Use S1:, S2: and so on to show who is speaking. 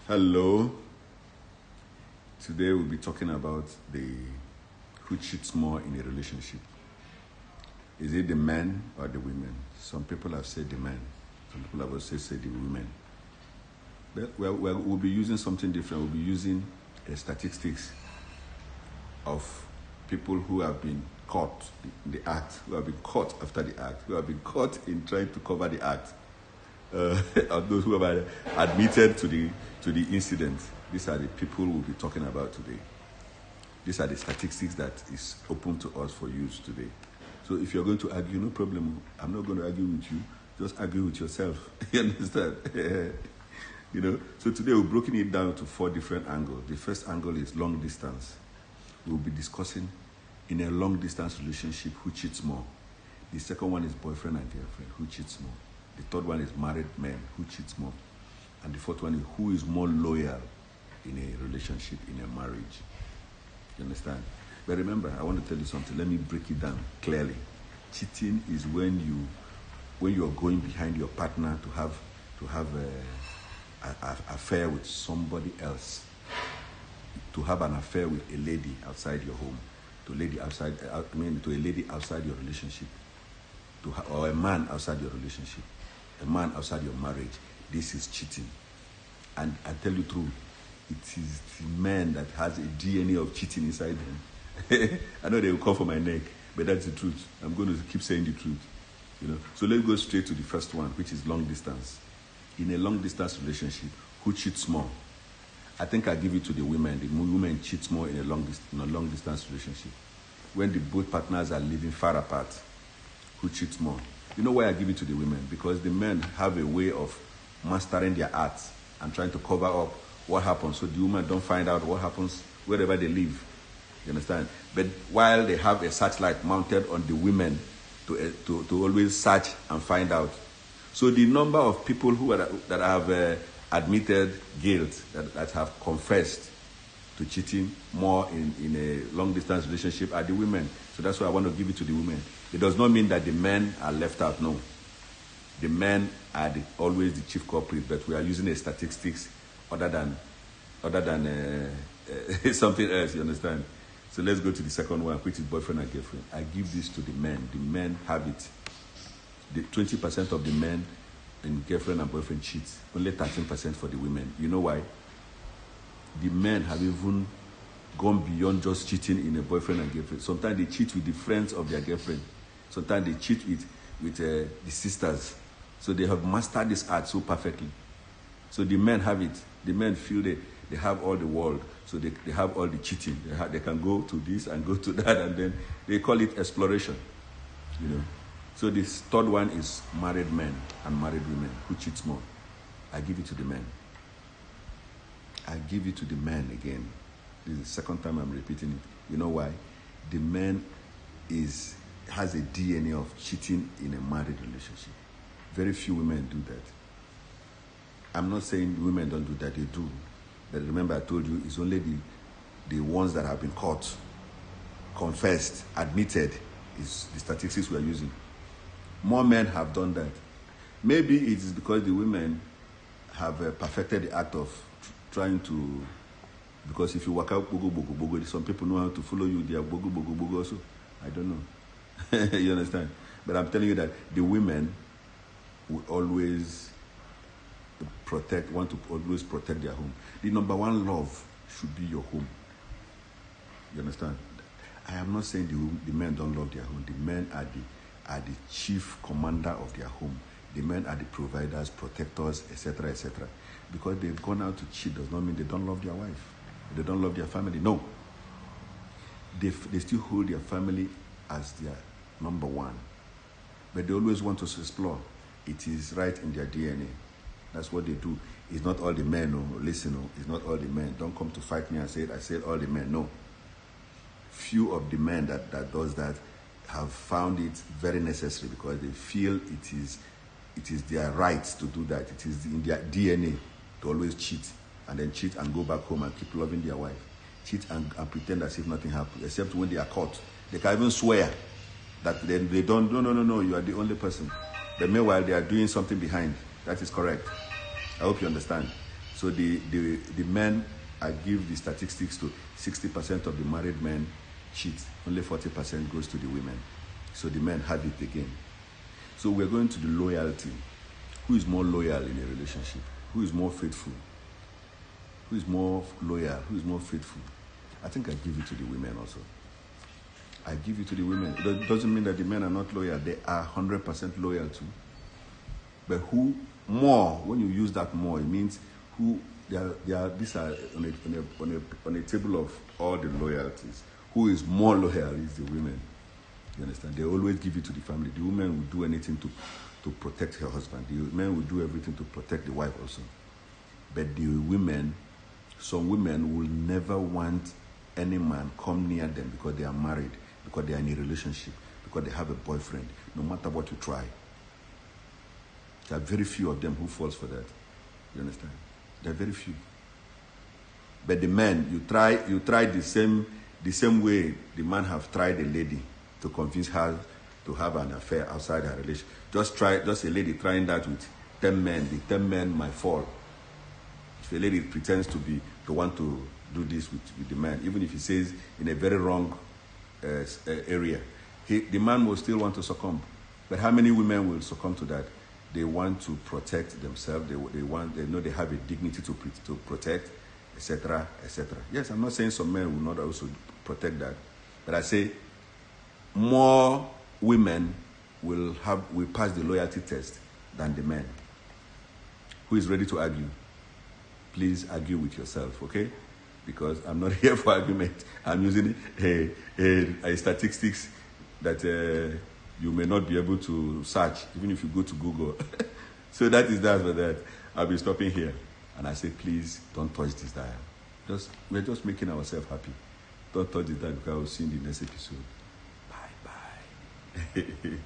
S1: Hello. Today we'll be talking about the who cheats more in a relationship. Is it the men or the women? Some people have said the men. Some people have also said the women. But we'll be using something different. We'll be using statistics of people who have been caught in the act, who have been caught after the act, who have been caught in trying to cover the act, of those who have admitted to the incident. These are the people we'll be talking about today. These are the statistics that is open to us for use today. So if you're going to argue, no problem. I'm not going to argue with you. Just argue with yourself. You understand? So today we've broken it down to 4 different angles. The first angle is long distance. We'll be discussing in a long distance relationship who cheats more. The second one is boyfriend and girlfriend, who cheats more. The third one is married men, who cheats more. And the fourth one is who is more loyal in a relationship, in a marriage. You understand? But remember, I want to tell you something. Let me break it down clearly. Cheating is when you are going behind your partner to have an affair with somebody else, to have an affair with a lady outside your home, to a lady outside your relationship, or a man outside your relationship, a man outside your marriage. This is cheating. And I tell you the truth, it is the man that has a DNA of cheating inside them. I know they will come for my neck, but that's the truth. I'm going to keep saying the truth. So let's go straight to the first one, which is long distance. In a long distance relationship, who cheats more? I think I give it to the women. The women cheats more in a long distance relationship. When the both partners are living far apart, who cheats more? You know why I give it to the women? Because the men have a way of mastering their arts and trying to cover up what happens, so the women don't find out what happens wherever they live. You understand? But while they have a searchlight mounted on the women to always search and find out. So the number of people that have admitted guilt, that have confessed to cheating more in a long distance relationship are the women. So that's why I want to give it to the women. It does not mean that the men are left out. No. The men are always the chief culprit, but we are using a statistics other than something else, you understand? So let's go to the second one, which is boyfriend and girlfriend. I give this to the men. The men have it. The 20% of the men in girlfriend and boyfriend cheats. Only 13% for the women. You know why? The men have even gone beyond just cheating in a boyfriend and girlfriend. Sometimes they cheat with the friends of their girlfriend. Sometimes they cheat with the sisters. So they have mastered this art so perfectly. So the men have it. The men feel they have all the world. So they have all the cheating. They can go to this and go to that, and then they call it exploration. So this third one is married men and married women. Who cheats more? I give it to the men. I give it to the men again. This is the second time I'm repeating it. You know why? The man has a DNA of cheating in a married relationship. Very few women do that. I'm not saying women don't do that, they do. But remember I told you, it's only the ones that have been caught, confessed, admitted, is the statistics we are using. More men have done that. Maybe it is because the women have perfected the act of trying to, because if you work out bogo bogo bogo, some people know how to follow you, they are bogo bogo bogo also. I don't know. You understand? But I'm telling you that the women will always want to always protect their home. The number one love should be your home. You understand? I am not saying the men don't love their home. The men are the chief commander of their home. The men are the providers, protectors, etc., etc. Because they've gone out to cheat does not mean they don't love their wife. They don't love their family. No. They still hold their family as their number one. But they always want to explore. It is right in their DNA. That's what they do. It's not all the men, no. Listen, no. It's not all the men. Don't come to fight me and say, I said all the men. No. Few of the men that does that have found it very necessary because they feel it is their right to do that. It is in their DNA to always cheat and then cheat and go back home and keep loving their wife. Cheat and pretend as if nothing happened, except when they are caught. They can even swear that they don't, no, you are the only person. But meanwhile, they are doing something behind. That is correct. I hope you understand. So the men, I give the statistics to 60% of the married men cheat. Only 40% goes to the women. So the men have it again. So we're going to the loyalty. Who is more loyal in a relationship? Who is more faithful? Who is more loyal? Who is more faithful? I think I give it to the women also. I give it to the women. It doesn't mean that the men are not loyal. They are 100% loyal too. But who more, when you use that more, it means who, these are on a table of all the loyalties. Who is more loyal is the women. You understand? They always give it to the family. The woman will do anything to protect her husband. The men will do everything to protect the wife also. But the women, some women will never want any man come near them because they are married, because they are in a relationship, because they have a boyfriend, no matter what you try. There are very few of them who falls for that. You understand? There are very few. But the men, you try the same way the man have tried a lady to convince her to have an affair outside her relationship. Just a lady trying that with 10 men. The 10 men might fall. If a lady pretends to want to do this with the man, even if he says in a very wrong area, the man will still want to succumb. But how many women will succumb to that? They want to protect themselves. They know they have a dignity to protect, etc., etc. Yes, I'm not saying some men will not also protect that, but I say more women will pass the loyalty test than the men. Who is ready to argue? Please argue with yourself, okay? Because I'm not here for argument. I'm using a statistics that you may not be able to search, even if you go to Google. So that is that for that. I'll be stopping here. And I say, please don't touch this dial. We're just making ourselves happy. Don't touch this dial because I will see you in the next episode. Bye-bye.